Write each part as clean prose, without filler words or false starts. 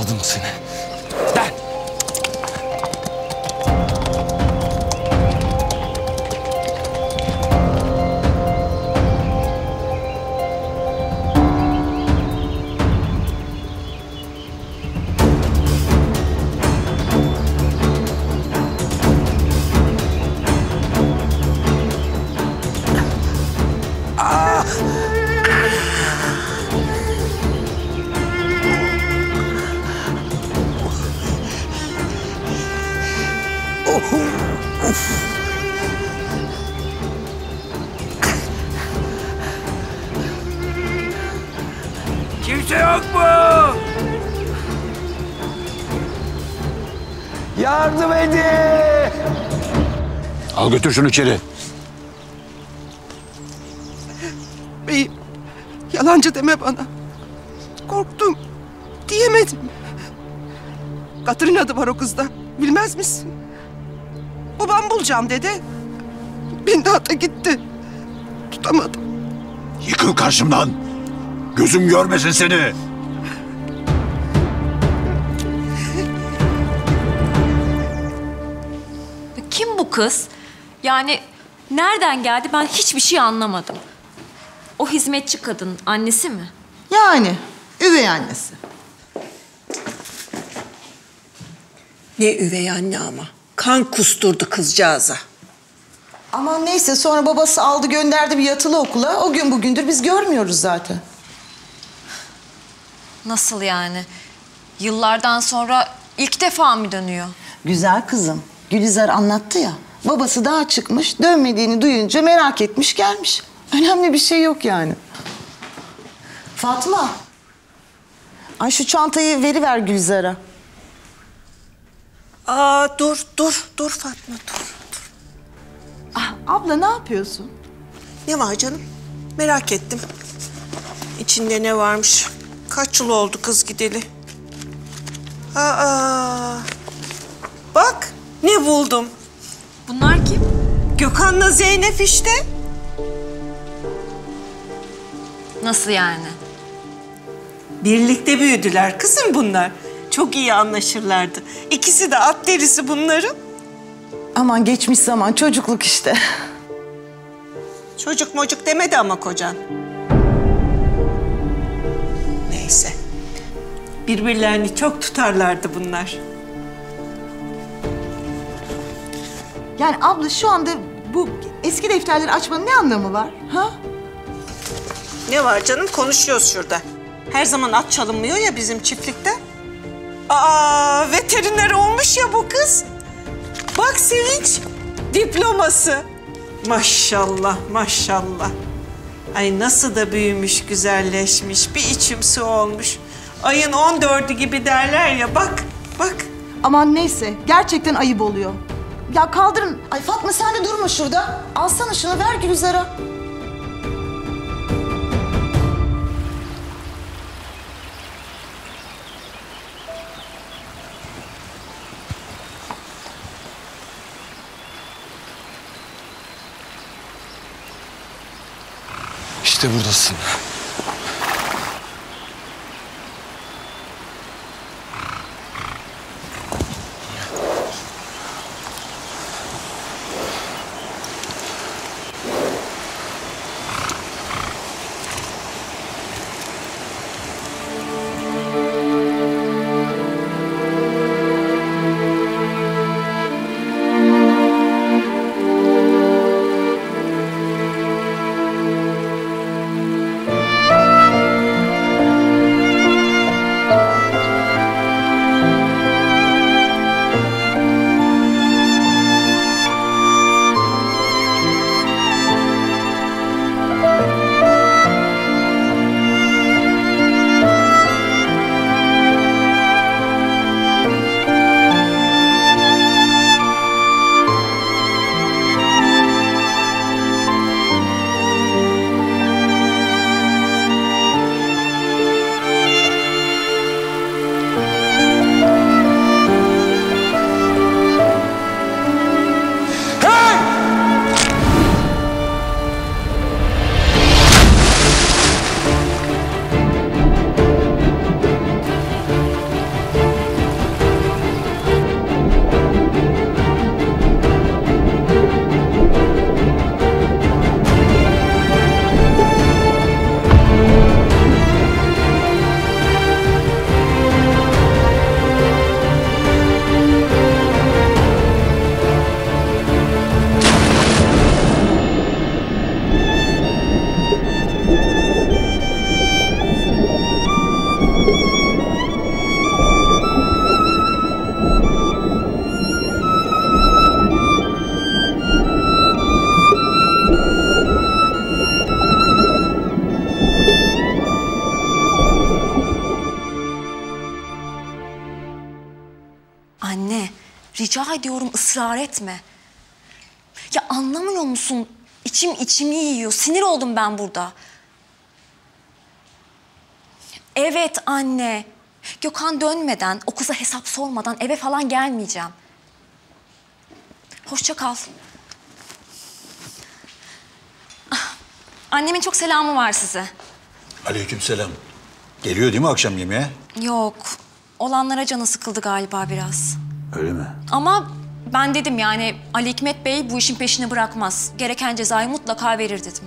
Yakaladım seni. Gel. Kimse yok mu? Yardım edin! Al götür şunu içeri. Beyim, yalancı deme bana. Korktum, diyemedim. Katrin adı var o kızda, bilmez misin? Babam bulacağım dedi. Beni de ata gitti. Tutamadım. Yıkıl karşımdan. Gözüm görmesin seni. Kim bu kız? Yani nereden geldi ben hiçbir şey anlamadım. O hizmetçi kadın annesi mi? Yani üvey annesi. Ne üvey anne ama. Kan kusturdu kızcağıza. Aman neyse sonra babası aldı gönderdi bir yatılı okula. O gün bugündür biz görmüyoruz zaten. Nasıl yani? Yıllardan sonra ilk defa mı dönüyor? Güzel kızım. Gülizar anlattı ya. Babası daha çıkmış, dönmediğini duyunca merak etmiş gelmiş. Önemli bir şey yok yani. Fatma. Ay şu çantayı veriver Gülizar'a. Aa dur Fatma dur. Ah, abla ne yapıyorsun? Ne var canım? Merak ettim. İçinde ne varmış? Kaç yıl oldu kız gideli? Aa, bak ne buldum. Bunlar kim? Gökhan'la Zeynep işte. Nasıl yani? Birlikte büyüdüler kızım bunlar. Çok iyi anlaşırlardı. İkisi de at derisi bunların. Aman geçmiş zaman çocukluk işte. Çocuk mocuk demedi ama kocan. Neyse. Birbirlerini çok tutarlardı bunlar. Yani abla şu anda bu eski defterleri açmanın ne anlamı var? Ha? Ne var canım? Konuşuyoruz şurada. Her zaman at çalınmıyor ya bizim çiftlikte. Aa, veteriner olmuş ya bu kız. Bak Sevinç, diploması. Maşallah, maşallah. Ay nasıl da büyümüş, güzelleşmiş, bir içim su olmuş. Ayın 14'ü gibi derler ya, bak, bak. Aman neyse gerçekten ayıp oluyor. Ya kaldırın. Ay Fatma sen de durma şurada. Alsana şunu ver Gülizar'a. İşte buradasın. Anne, rica ediyorum ısrar etme. Ya anlamıyor musun? İçim içimi yiyor. Sinir oldum ben burada. Evet anne. Gökhan dönmeden, o kıza hesap sormadan eve falan gelmeyeceğim. Hoşça kal. Ah, annemin çok selamı var size. Aleykümselam. Geliyor değil mi akşam yemeğe? Yok, olanlara canı sıkıldı galiba biraz. Öyle mi? Ama ben dedim yani Ali Hikmet Bey bu işin peşini bırakmaz. Gereken cezayı mutlaka verir dedim.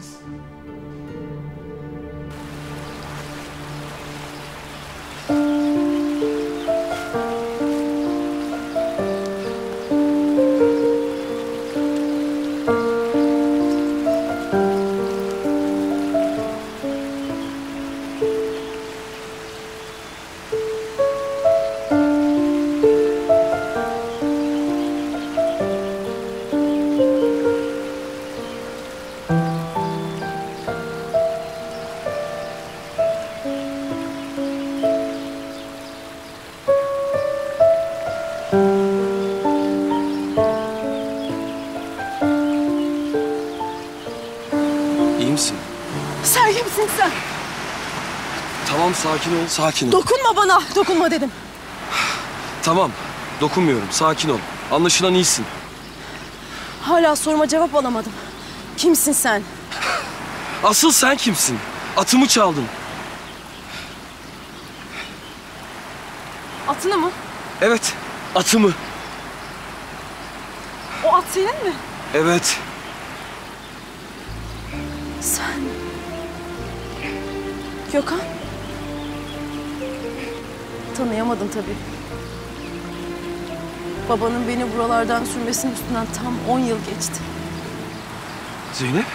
İyi misin? Sen kimsin sen? Tamam, sakin ol, sakin ol. Dokunma bana, dokunma dedim. Tamam, dokunmuyorum, sakin ol. Anlaşılan iyisin. Hala soruma cevap alamadım. Kimsin sen? Asıl sen kimsin? Atımı çaldın. Atını mı? Evet, atımı. O at senin mi? Evet. Sen... Gökhan? Tanıyamadım tabii. Babanın beni buralardan sürmesinin üstünden tam 10 yıl geçti. Zeynep?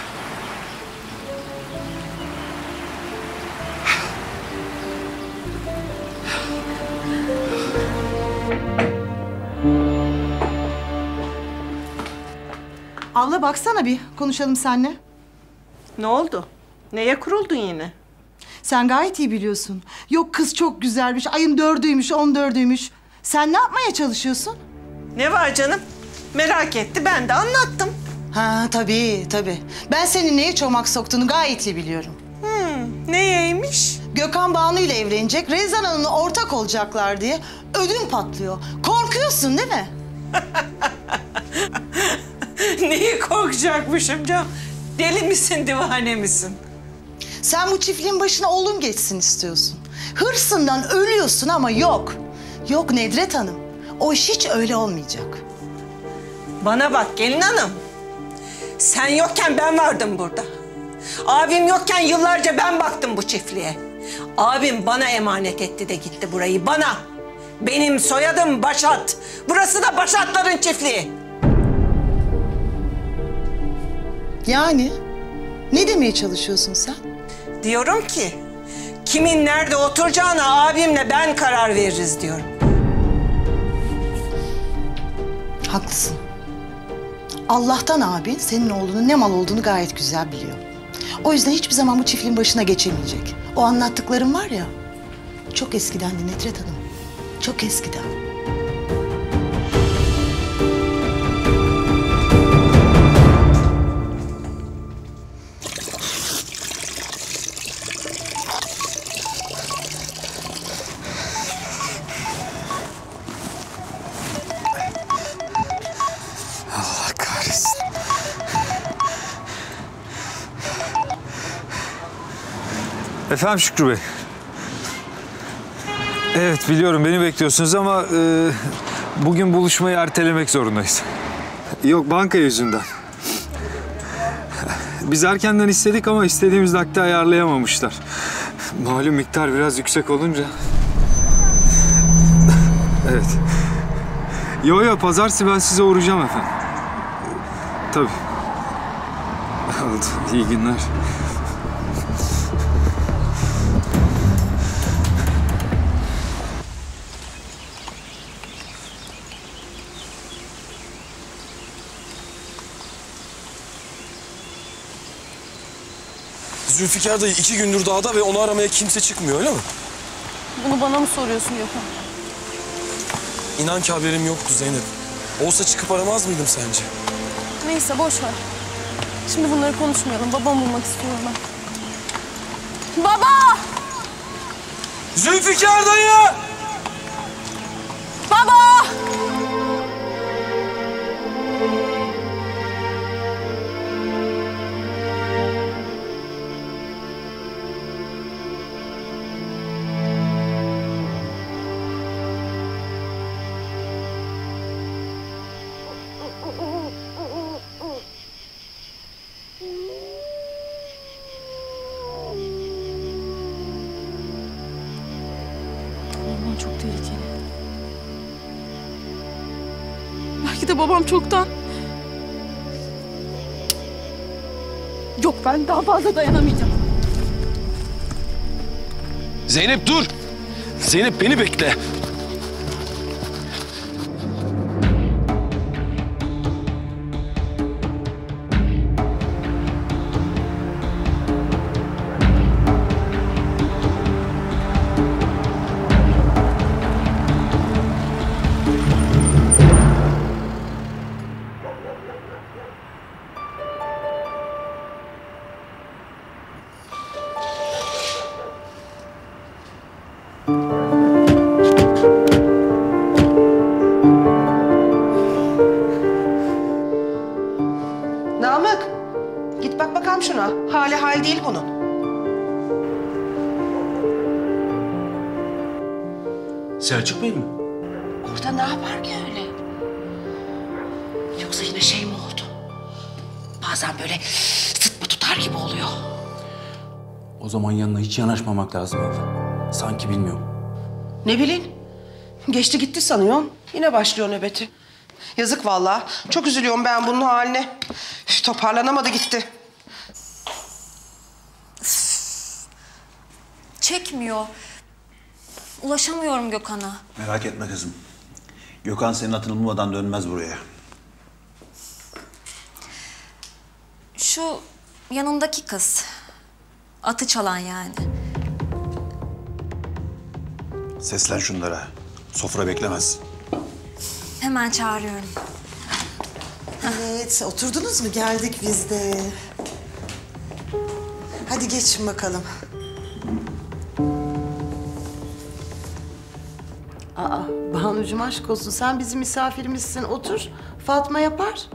Abla baksana bir konuşalım seninle. Ne oldu? Neye kuruldun yine? Sen gayet iyi biliyorsun. Yok kız çok güzelmiş, ayın 4'üymüş, 14'üymüş. Sen ne yapmaya çalışıyorsun? Ne var canım? Merak etti, ben de anlattım. Ha tabii tabii. Ben senin neye çomak soktuğunu gayet iyi biliyorum. Neyeymiş? Gökhan Banu ile evlenecek, Rezan Hanım'la ortak olacaklar diye ödüm patlıyor. Korkuyorsun değil mi? Neyi korkacakmışım canım? Deli misin, divane misin? Sen bu çiftliğin başına oğlum geçsin istiyorsun. Hırsından ölüyorsun ama yok. Yok Nedret Hanım. O iş hiç öyle olmayacak. Bana bak gelin hanım. Sen yokken ben vardım burada. Abim yokken yıllarca ben baktım bu çiftliğe. Abim bana emanet etti de gitti burayı, bana. Benim soyadım Başat. Burası da Başatların çiftliği. Yani ne demeye çalışıyorsun sen? Diyorum ki kimin nerede oturacağına abimle ben karar veririz diyorum. Haklısın. Allah'tan abin senin oğlunun ne mal olduğunu gayet güzel biliyor. O yüzden hiçbir zaman bu çiftliğin başına geçemeyecek. O anlattıklarım var ya, çok eskidendi Nedret Hanım. Çok eskiden. Allah kahretsin. Efendim Şükrü Bey. Evet biliyorum beni bekliyorsunuz ama bugün buluşmayı ertelemek zorundayız. Yok banka yüzünden. Biz erkenden istedik ama istediğimiz vakti ayarlayamamışlar. Malum miktar biraz yüksek olunca. Evet. Yo pazartesi ben size uğrayacağım efendim. Tabii. Oldu. İyi günler. Zülfikar dayı 2 gündür dağda ve onu aramaya kimse çıkmıyor, öyle mi? Bunu bana mı soruyorsun Gökhan? İnan ki haberim yoktu Zeynep. Olsa çıkıp aramaz mıydım sence? Neyse boş ver. Şimdi bunları konuşmayalım. Babamı bulmak istiyorum ben. Baba! Zülfikar dayı! Baba! Orman çok tehlikeli. Belki de babam çoktan... Yok, ben daha fazla dayanamayacağım. Zeynep dur! Zeynep beni bekle. Namık, git bak bakalım şuna. Hali hal değil bunun. Selçuk Bey mi? Burada ne yapar ki öyle? Yoksa yine şey mi oldu? Bazen böyle sıtma tutar gibi oluyor. O zaman yanına hiç yanaşmamak lazım abla. Sanki bilmiyorum. Ne bileyim. Geçti gitti sanıyorum. Yine başlıyor nöbeti. Yazık vallahi. Çok üzülüyorum ben bunun haline. Üf, toparlanamadı gitti. Çekmiyor. Ulaşamıyorum Gökhan'a. Merak etme kızım. Gökhan senin atını bulmadan dönmez buraya. Şu yanındaki kız. Atı çalan yani. Seslen şunlara. Sofra beklemez. Hemen çağırıyorum. Evet, oturdunuz mu? Geldik biz de. Hadi geçin bakalım. Aa, Banucuğum aşk olsun. Sen bizim misafirimizsin. Otur. Fatma yapar.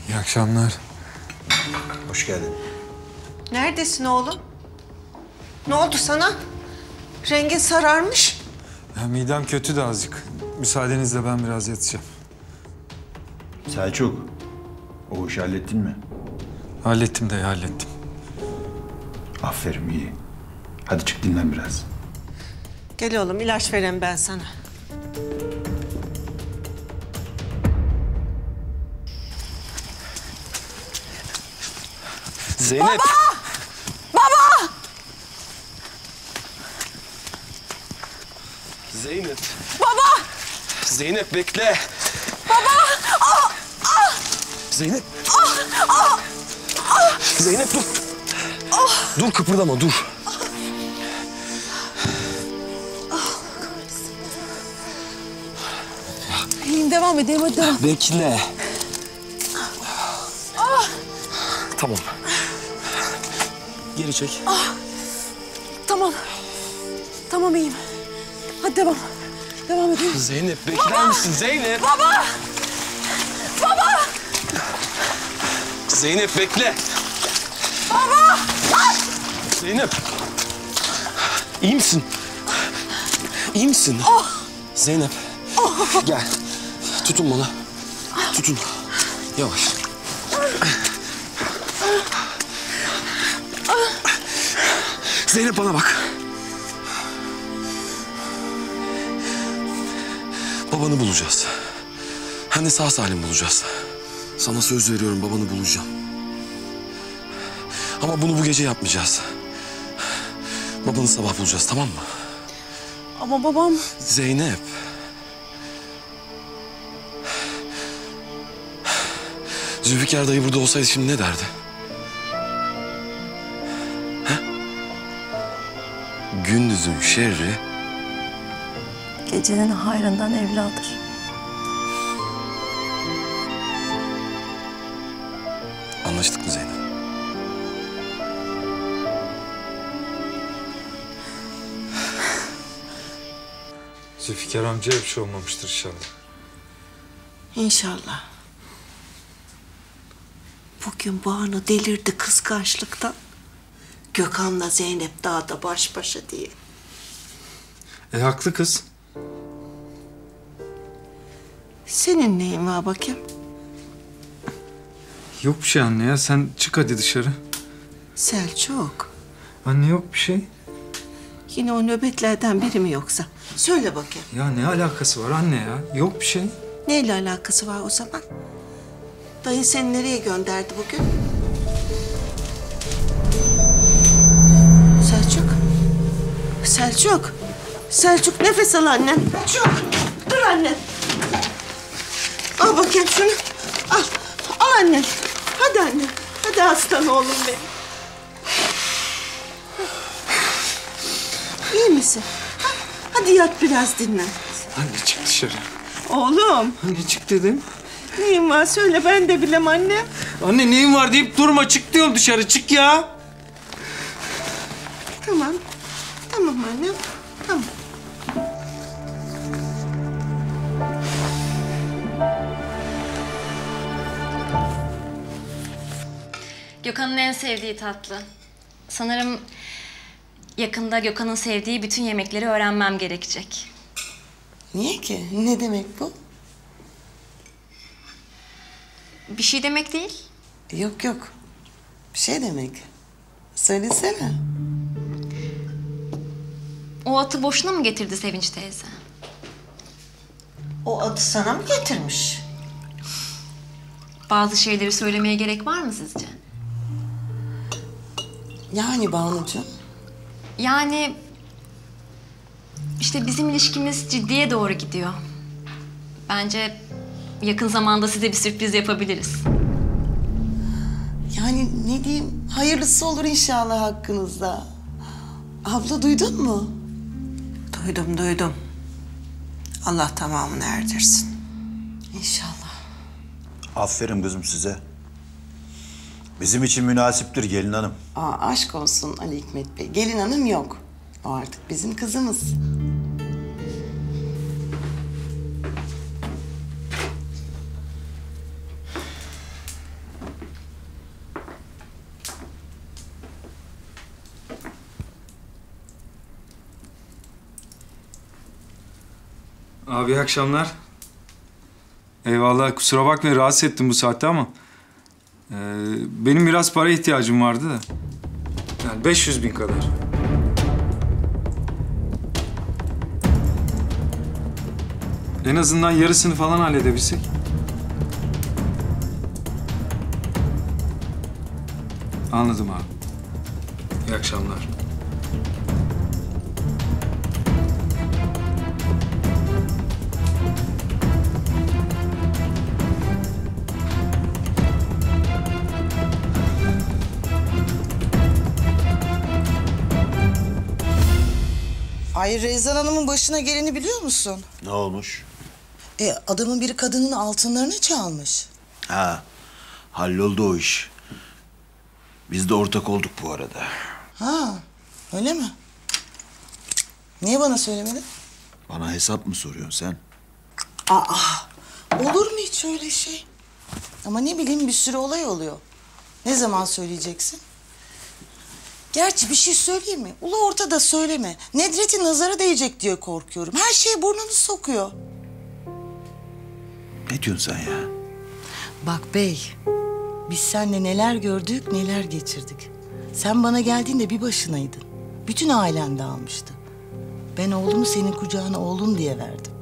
İyi akşamlar. Hoş geldin. Neredesin oğlum? Ne oldu sana? Rengin sararmış. Ya, midem kötü de azıcık. Müsaadenizle ben biraz yatacağım. Selçuk, o işi hallettin mi? Hallettim dayı, hallettim. Aferin, iyi. Hadi çık dinlen biraz. Gel oğlum, ilaç vereyim ben sana. Zeynep! Baba! Zeynep! Baba! Zeynep bekle! Zeynep! Zeynep dur! Dur kıpırdama dur. İyiyim, devam edelim, hadi devam. Bekle. Tamam. Geri çek. Tamam. Tamam, iyiyim. Hadi devam. Devam edelim. Zeynep bekler misin Zeynep? Baba! Baba! Zeynep bekle. Baba! Zeynep. İyi misin? İyi misin? Zeynep. Gel. Tutun bana. Tutun. Yavaş. Zeynep bana bak. Babanı bulacağız. Hem de sağ salim bulacağız. Sana söz veriyorum, babanı bulacağım. Ama bunu bu gece yapmayacağız. Babanı sabah bulacağız, tamam mı? Ama babam... Zeynep. Zülfikar dayı burada olsaydı şimdi ne derdi? He? Gündüzün şerri Gecenin hayrından evladır. Anlaştık mı Zeynep? Zülfikar amcaya bir şey olmamıştır inşallah. İnşallah. Bugün Banu delirdi kıskançlıktan. Gökhan'la Zeynep dağda baş başa diye. Haklı kız. Senin neyin var bakayım? Yok bir şey anne ya. Sen çık hadi dışarı. Selçuk. Anne yok bir şey. Yine o nöbetlerden biri mi yoksa? Söyle bakayım. Ya ne alakası var anne ya? Yok bir şey. Neyle alakası var o zaman? Dayın seni nereye gönderdi bugün? Selçuk. Selçuk. Selçuk nefes al annem. Selçuk. Dur annem. Al bakayım şunu. Al. Al annem. Hadi annem. Hadi aslan oğlum benim. İyi misin? Ha? Hadi yat biraz dinlen. Anne çık dışarı. Oğlum. Anne çık dedim. Neyin var söyle ben de bilem annem. Anne neyin var deyip durma. Çık diyorum dışarı. Çık ya. Tamam. Tamam annem. Tamam. Gökhan'ın en sevdiği tatlı. Sanırım yakında Gökhan'ın sevdiği bütün yemekleri öğrenmem gerekecek. Niye ki? Ne demek bu? Bir şey demek değil. Yok yok. Bir şey demek. Söylesene. O atı boşuna mı getirdi Sevinç teyze? O adı sana mı getirmiş? Bazı şeyleri söylemeye gerek var mı sizce? Yani Banucuğum. Yani işte bizim ilişkimiz ciddiye doğru gidiyor. Bence yakın zamanda size bir sürpriz yapabiliriz. Yani ne diyeyim? Hayırlısı olur inşallah hakkınızda. Abla duydun mu? Duydum duydum. Allah tamamını erdirsin. İnşallah. Aferin kızım size. Bizim için münasiptir gelin hanım. Aşk olsun Ali Hikmet Bey. Gelin hanım yok. O artık bizim kızımız. Abi iyi akşamlar. Eyvallah kusura bakmayın rahatsız ettim bu saatte ama. Benim biraz para ihtiyacım vardı da. Yani 500.000 kadar. En azından yarısını falan halledebilsek. Anladım abi. İyi akşamlar. Ay Rezan Hanım'ın başına geleni biliyor musun? Ne olmuş? Adamın biri kadının altınlarını çalmış. Ha, halloldu o iş. Biz de ortak olduk bu arada. Ha, öyle mi? Niye bana söylemedin? Bana hesap mı soruyorsun sen? Olur mu hiç öyle şey? Ama ne bileyim bir sürü olay oluyor. Ne zaman söyleyeceksin? Gerçi bir şey söyleyeyim mi? Ulu ortada söyleme. Nedret'in nazara değecek diye korkuyorum. Her şeye burnunu sokuyor. Ne diyorsun sen ya? Bak bey, biz seninle neler gördük, neler geçirdik. Sen bana geldiğinde bir başınaydın. Bütün ailen dağılmıştı. Ben oğlumu senin kucağına oğlun diye verdim.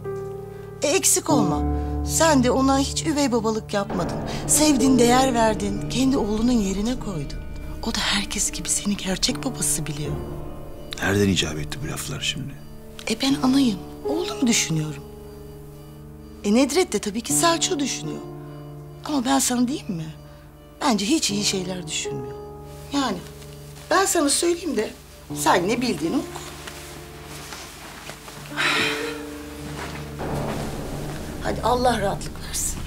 Eksik olma. Sen de ona hiç üvey babalık yapmadın. Sevdin, değer verdin. Kendi oğlunun yerine koydun. O da herkes gibi seni gerçek babası biliyor. Nereden icap etti bu laflar şimdi? Ben anayım. Oğlumu düşünüyorum. Nedret de tabii ki Selçuk'u düşünüyor. Ama ben sana diyeyim mi? Bence hiç iyi şeyler düşünmüyor. Yani ben sana söyleyeyim de sen ne bildiğini oku. Hadi Allah rahatlık versin.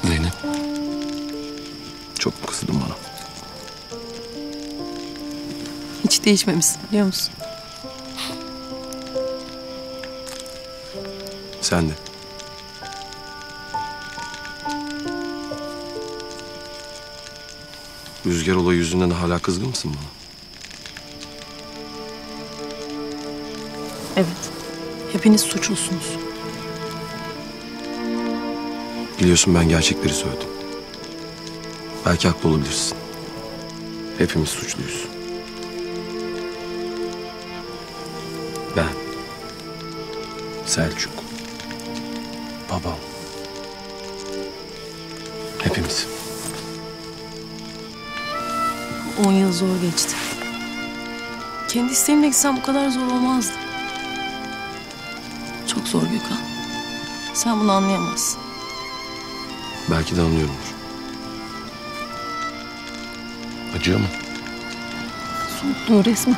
Zeynep. Çok mu kızdın bana? Hiç değişmemişsin biliyor musun? Sen de. Rüzgar olayı yüzünden hala kızgın mısın bana? Evet. Hepiniz suçlusunuz. Biliyorsun ben gerçekleri söyledim. Belki haklı olabilirsin. Hepimiz suçluyuz. Ben, Selçuk, babam. Hepimiz. 10 yıl zor geçti. Kendi isteğimle gitsem bu kadar zor olmazdı. Çok zor Gökhan. Sen bunu anlayamazsın. Belki de anlıyorumdur. Acıyor mu? Soğukluğu resmen.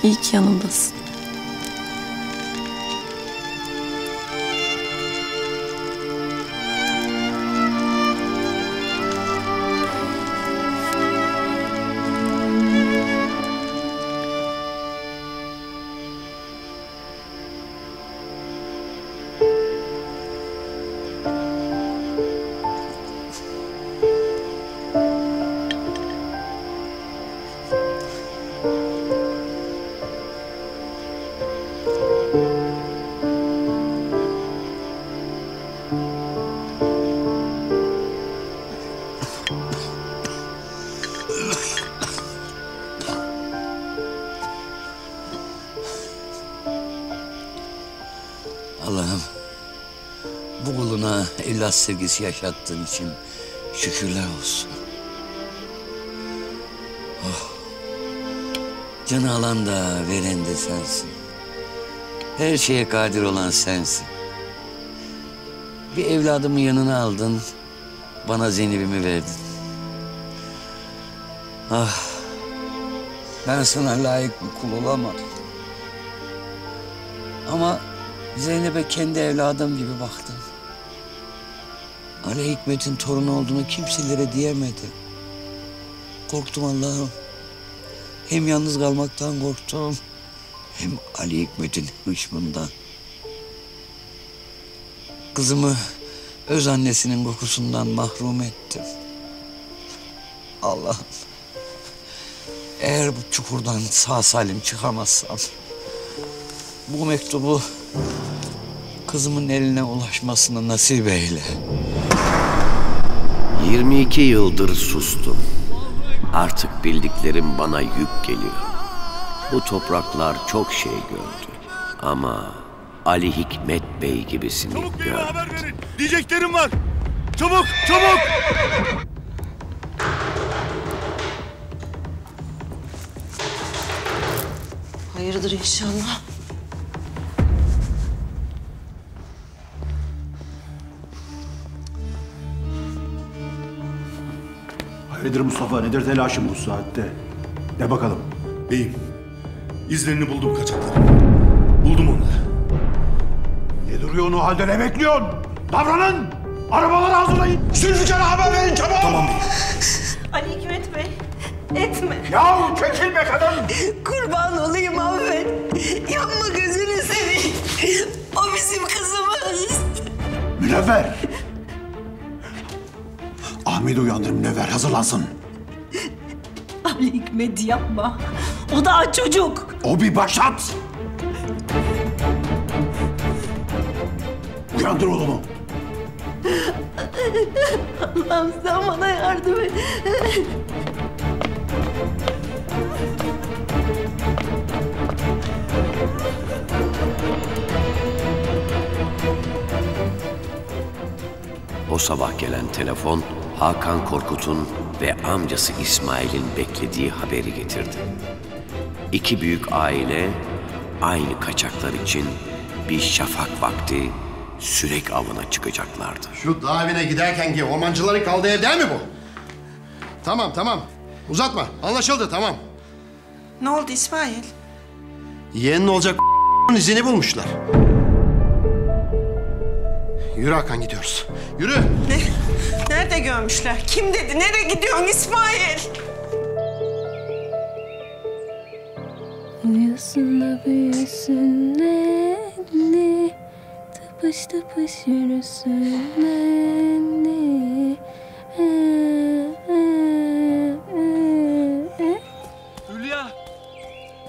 İyi ki yanımdasın. Allah'ım, bu kuluna evlat sevgisi yaşattığın için şükürler olsun. Oh. Canı alan da veren de sensin. Her şeye kadir olan sensin. Bir evladımı yanına aldın, bana Zeynep'imi verdin. Ah, ben sana layık bir kul olamadım. Ama Zeynep'e kendi evladım gibi baktım. Ali Hikmet'in torunu olduğunu kimselere diyemedi. Korktum Allah'ım. Hem yalnız kalmaktan korktum, hem Ali Hikmet'in hışmından. Kızımı öz annesinin kokusundan mahrum ettim. Allah'ım, eğer bu çukurdan sağ salim çıkamazsam, bu mektubu kızımın eline ulaşmasını nasip eyle. 22 yıldır sustum. Artık bildiklerim bana yük geliyor. Bu topraklar çok şey gördü. Ama Ali Hikmet Bey gibisini çabuk görmedi. Çabuk haber verin. Diyeceklerim var. Çabuk, çabuk. Hayırdır inşallah. Hayırdır Mustafa, nedir telaşın bu saatte? De bakalım. Beyim, izlerini buldum kaçakların. Buldum onları. Ne duruyorsun o halde, ne bekliyorsun? Davranın! Arabaları hazırlayın! Sürücülere haber verin çabuk! Tamam beyim. Ali Hikmet Bey, etme. Yahu çekilme kadın! Kurban olayım affet. Yapma gözünü seveyim. O bizim kızımız. Münevver! Ahmet'i uyandır Münevver, hazırlansın. Ali Hikmet yapma. O daha çocuk. O bir başat. Uyandır oğlumu. Allah'ım sen bana yardım et. O sabah gelen telefon Hakan Korkut'un ve amcası İsmail'in beklediği haberi getirdi. İki büyük aile aynı kaçaklar için bir şafak vakti sürek avına çıkacaklardı. Şu dağ evine giderken ki ormancıların kaldığı ev değil mi bu? Tamam. Uzatma. Anlaşıldı, tamam. Ne oldu İsmail? Yeğenin olacak izini bulmuşlar. Yürü Hakan, gidiyoruz. Yürü. Ne? Nerede görmüşler? Kim dedi? Nereye gidiyorsun İsmail? Uyusun da büyüsün nenni, tıpış tıpış yürüsün nenni.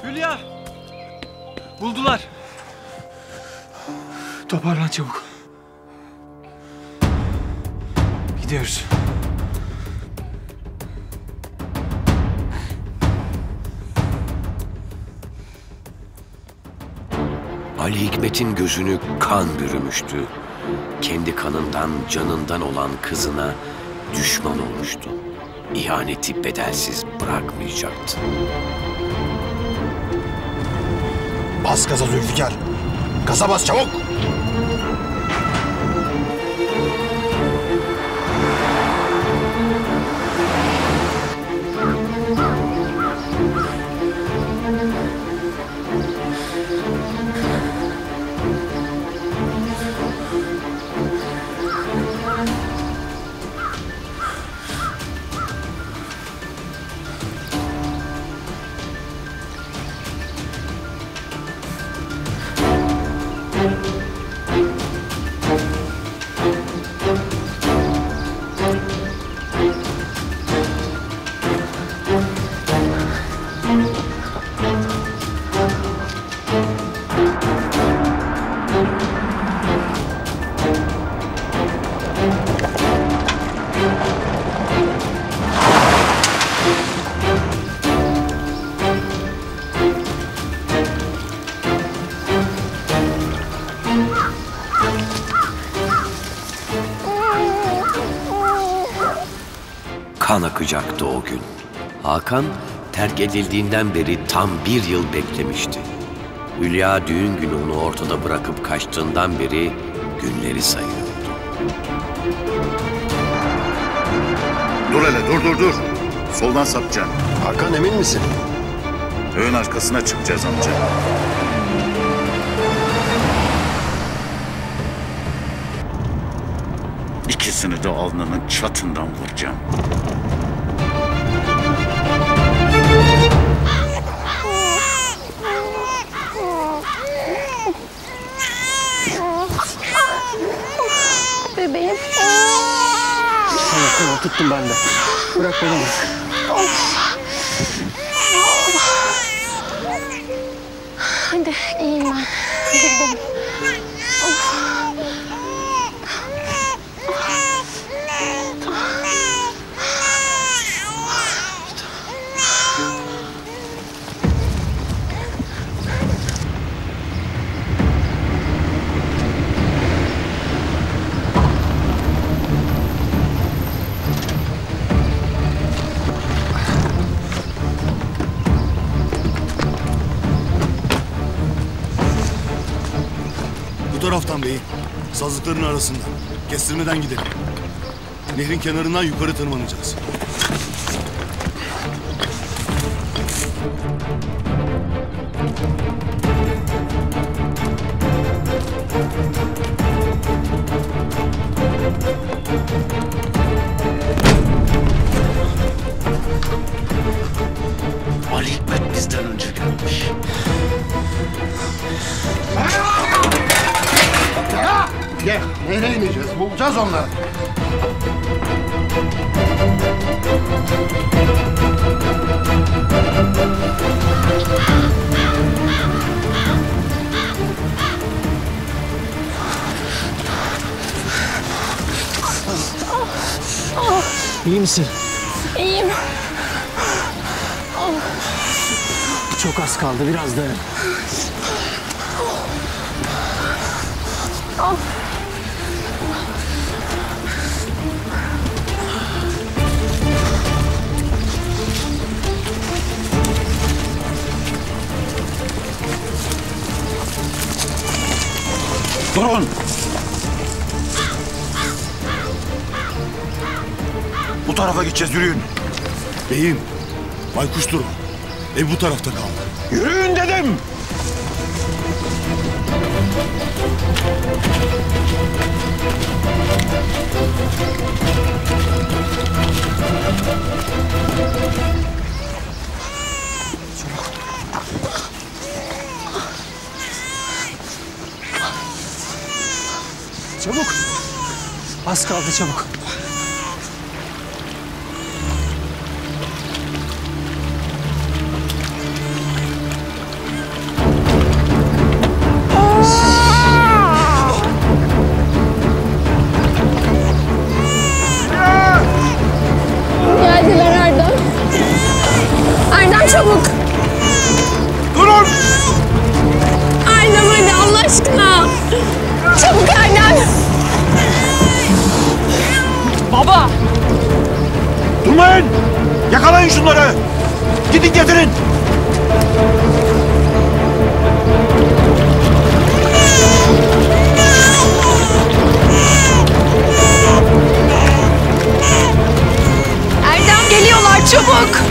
Hülya! Buldular. Toparlan çabuk. Gidiyoruz. Ali Hikmet'in gözünü kan bürümüştü. Kendi kanından, canından olan kızına düşman olmuştu. İhaneti bedelsiz bırakmayacaktı. Bas gaza Zülfikar. Gaza bas çabuk. Kan akacaktı o gün. Hakan terk edildiğinden beri tam 1 yıl beklemişti. Hülya düğün günü onu ortada bırakıp kaçtığından beri günleri sayıyordu. Dur hele, dur. Soldan sapacaksın. Hakan, emin misin? Ön arkasına çıkacağız amca. İkisini de alnının çatından vuracağım. Bebeğim. Tamam, tuttum ben de. Bırak beni. Hadi iyiyim ben. Hadi gidelim. Bu taraftan beyim. Sazlıkların arasından. Kestirmeden gidelim. Nehrin kenarından yukarı tırmanacağız. Ali Hikmet bizden önce gelmiş. Gel, nehre ineceğiz. Bulacağız onları. İyi misin? İyiyim. Çok az kaldı, biraz dayan. Durun! Bu tarafa gideceğiz, yürüyün. Beyim, baykuş duru. Ev bu tarafta kaldı. Yürüyün dedim! Çabuk. Az kaldı, çabuk. Geldiler Erdem. Erdem çabuk. Durun! Erdem hadi Allah aşkına. Çabuk Erdem. Baba! Durmayın! Yakalayın şunları! Gidin getirin! Erdem geliyorlar çabuk.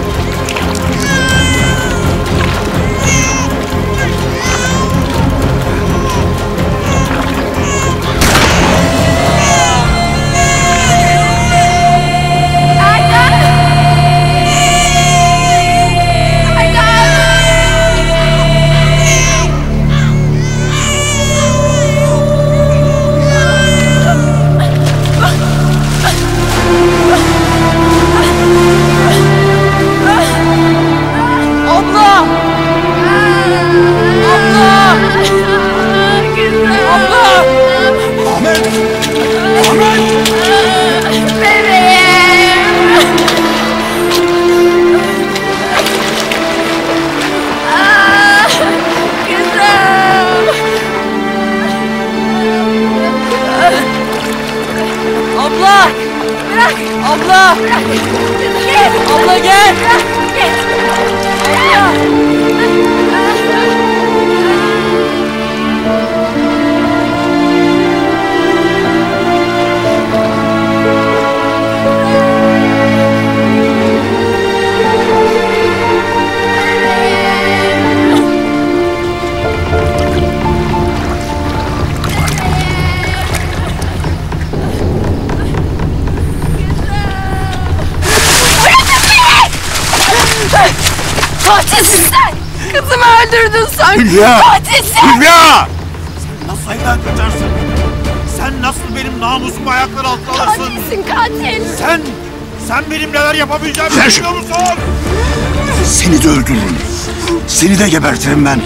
Abla gel. Katilsin sen! Kızımı öldürdün sen! Hülya! Katilsin! Hülya! Sen nasıl evden kaçarsın? Sen nasıl benim namusumu ayaklar altına alırsın? Katilsin katil! Sen benim neler yapabileceğimi Ver biliyor musun? Seni de öldürürüm. Seni de gebertirim ben.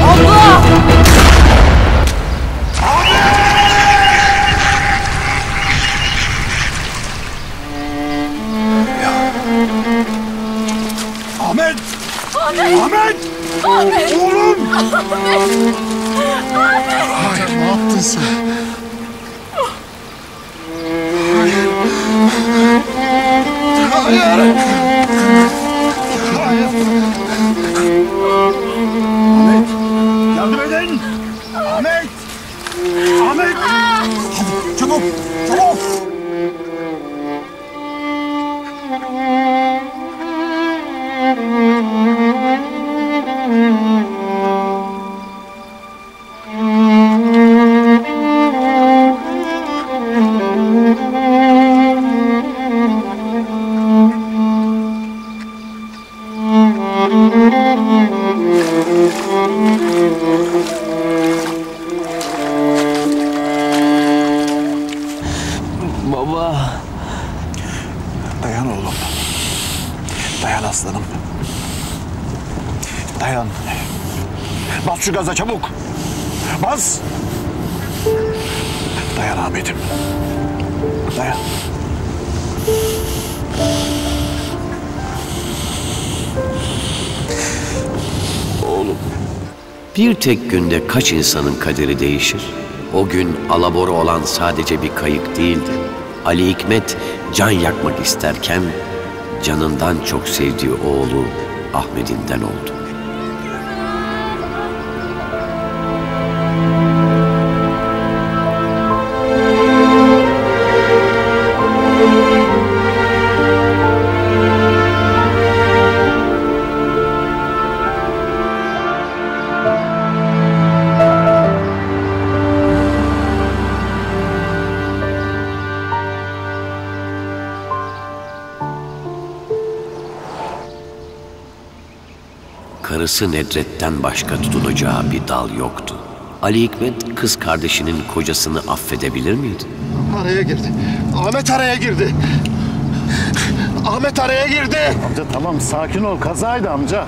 Abla! Ahmet! Ahmet! Ahmet! Ahmet! Oğlum! Ahmet! Hayır, ne yaptın sen? Hayır! Ahmet! Yardım edin! Ahmet! Ahmet! Hadi çabuk! Çabuk! Baba. Dayan oğlum. Dayan aslanım. Dayan. Bas şu gaza çabuk. Bas. Dayan Ahmet'im. Dayan. Oğlum, bir tek günde kaç insanın kaderi değişir? O gün alabora olan sadece bir kayık değildi. Ali Hikmet can yakmak isterken canından çok sevdiği oğlu Ahmet'inden oldu. Karısı Nedret'ten başka tutunacağı bir dal yoktu. Ali Hikmet kız kardeşinin kocasını affedebilir miydi? Araya girdi. Ahmet araya girdi. Ahmet araya girdi. Amca tamam sakin ol. Kazaydı amca.